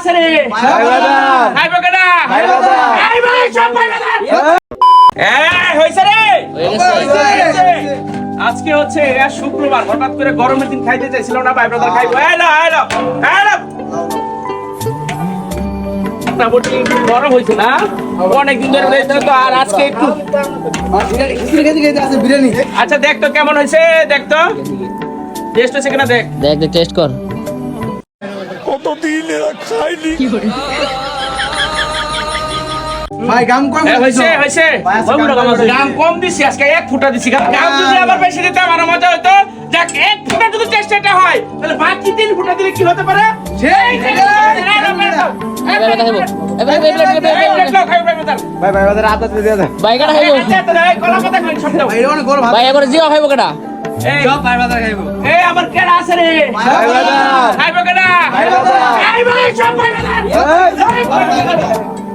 আছে রে ভাই বকেডা এই ভাই সব ভাই বাজার হইছে রে হইছে আজকে হচ্ছে শুক্রবার হঠাৎ করে গরমের দিন খাইতে চাইছিল না ভাই ব্রাদার খাইবো এলো মোটামুটি গরম হয়েছে না অনেকদিন ধরে রয়েছে তো আর আজকে একটু আচ্ছা দেখ তো কেমন হয়েছে দেখ তো টেস্ট হয়েছে কিনা দেখ টেস্ট কর। ভাই গাম কম হয়েছে দাম কম দিছি আজকে 1 ফুটা দিছি দাম যদি আবার বেশি দিতে আমার মজা হতো যাক 1 ফুটা যদি টেস্ট এটা হয় তাহলে বাকি 3 ফুটা দিলে কি হতে পারে সেই ভাই ভাই বাজার আদা দিয়ে দাও ভাই কাটা খাইবো ভাই এবারে জিও খাইবো কেডা সব ভাই বাজার খাইবো এই আমার কেডা আছে রে ভাই বাজার খাইবো কেডা ভাই বাজার এই ভাই সব ভাই বাজার